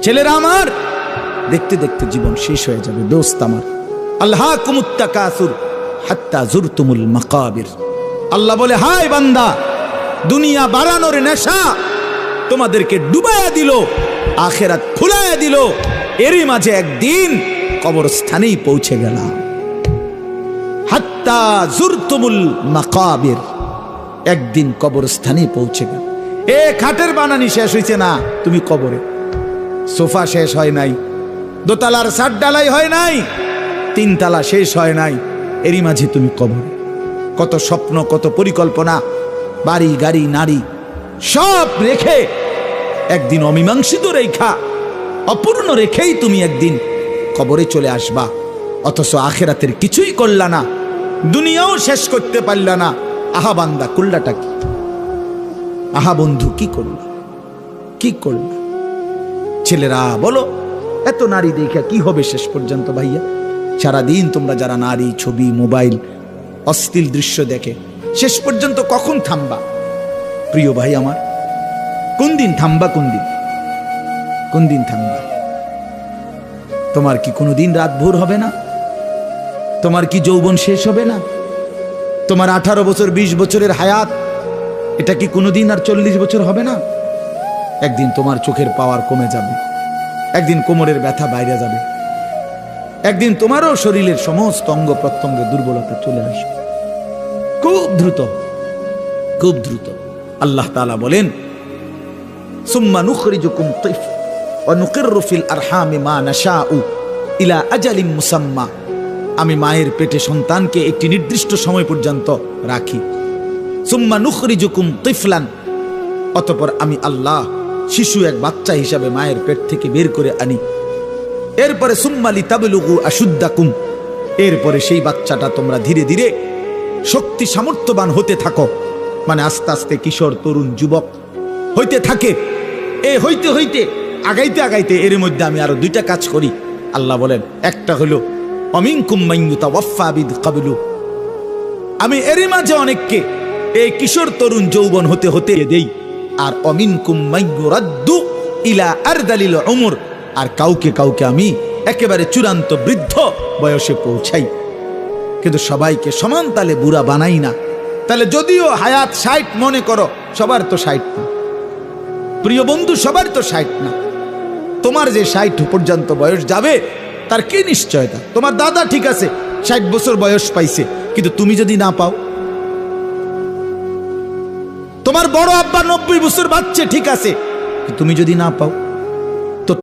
ছেলেরা আমার, দেখতে দেখতে জীবন শেষ হয়ে যাবে। দোস্ত আমার, আল্লাহকুমুত তাকাসুর হাত্তা জুরতুমুল মাকাবির। আল্লাহ বলে, হায় বান্দা, দুনিয়া বাড়ানোর নেশা তোমাদেরকে ডুবাইয়া দিল, আখেরাত খুলাইয়া দিল। এরই মাঝে একদিন কবরস্থানেই পৌঁছে গেলাম। হাত্তা জুরতুমুল মাকাবির, একদিন কবরস্থানেই পৌঁছে গেল। এ খাটের বানানি শেষ হয়েছে না, তুমি কবরে। সোফা শেষ হয় নাই, দোতলার ছাদ ঢালাই হয় নাই, তিনতলা শেষ হয় নাই, এরই মাঝে তুমি কবরে। কত স্বপ্ন, কত পরিকল্পনা, বাড়ি গাড়ি নারী সব রেখে একদিন অমীমাংসিত রেখা, অপূর্ণ রেখেই তুমি একদিন কবরে চলে আসবা। অথচ আখেরাতের কিছুই করলা না, দুনিয়াও শেষ করতে পারলা না। আহা বান্দা, করলাটা কি? আহা বন্ধু, কি করলা? কি করলা? ছেলেরা বলো, এত নারী দেখা কি হবে শেষ পর্যন্ত? ভাইয়া, সারাদিন তোমরা যারা নারী, ছবি, মোবাইল, অশ্লীল দৃশ্য দেখে, শেষ পর্যন্ত কখন থামবা? প্রিয় ভাই আমার, কোন দিন থামবা? কোন দিন থামবা? তোমার কি কোনোদিন রাত ভোর হবে না? তোমার কি যৌবন শেষ হবে না? তোমার 18 বছর 20 বছরের হায়াত, এটা কি কোনোদিন আর 40 বছর হবে না? একদিন তোমার চোখের পাওয়ার কমে যাবে, একদিন কোমরের ব্যথা বাইরে যাবে, একদিন তোমারও শরীরের সমস্ত অঙ্গ প্রত্যঙ্গে দুর্বলতা চলে আসবে। খুব দ্রুত, খুব দ্রুত। আল্লাহ তাআলা বলেন, সুম্মা নুখরিজুকুম তিফ ওয়া নুকিররু ফিল আরহামি মা নাশাউ ইলা আজালিম মুসাম্মা। আমি মায়ের পেটে সন্তানকে একটি নির্দিষ্ট সময় পর্যন্ত রাখি। সুম্মা নুখরিজুকুম তিফলান, অতঃপর আমি আল্লাহ শিশু, এক বাচ্চা হিসাবে মায়ের পেট থেকে বের করে আনি। এরপরে সুম্মা লিতাবলুগু আশুদ্দাকুম, এরপরে সেই বাচ্চাটা তোমরা ধীরে ধীরে শক্তি সামর্থ্যবান হতে থাকো, মানে আস্তে আস্তে কিশোর, তরুণ, যুবক হইতে থাকে। এ হইতে হইতে আগাইতে আগাইতে এর মধ্যে আমি আরো 2টা কাজ করি। আল্লাহ বলেন, একটা হলো অমিনকুম মান ইউতাওয়াফা বিকাবলু, আমি এরই মাঝে অনেককে এই কিশোর, তরুণ, যৌবন হতে হতে দেই। আর অমিনকুম মান ইউরাদ্দু ইলা আরদালিল উমর, আর কাউকে কাউকে আমি একেবারে চূড়ান্ত বৃদ্ধ বয়সে পৌঁছাই। কিন্তু সবাইকে সমান তালে বুড়া বানাই না। তাহলে যদিও হায়াত 60 মনে করো, সবার তো 60 না প্রিয় বন্ধু, সবার তো 60 না। তোমার যে 60 পর্যন্ত বয়স যাবে তার কি নিশ্চয়তা? তোমার দাদা ঠিক আছে 60 বছর বয়স পাইছে, কিন্তু তুমি যদি না পাও। তোমার বড় আব্বা 90 বছর বাচ্চা ঠিক আছে, তুমি যদি না পাও।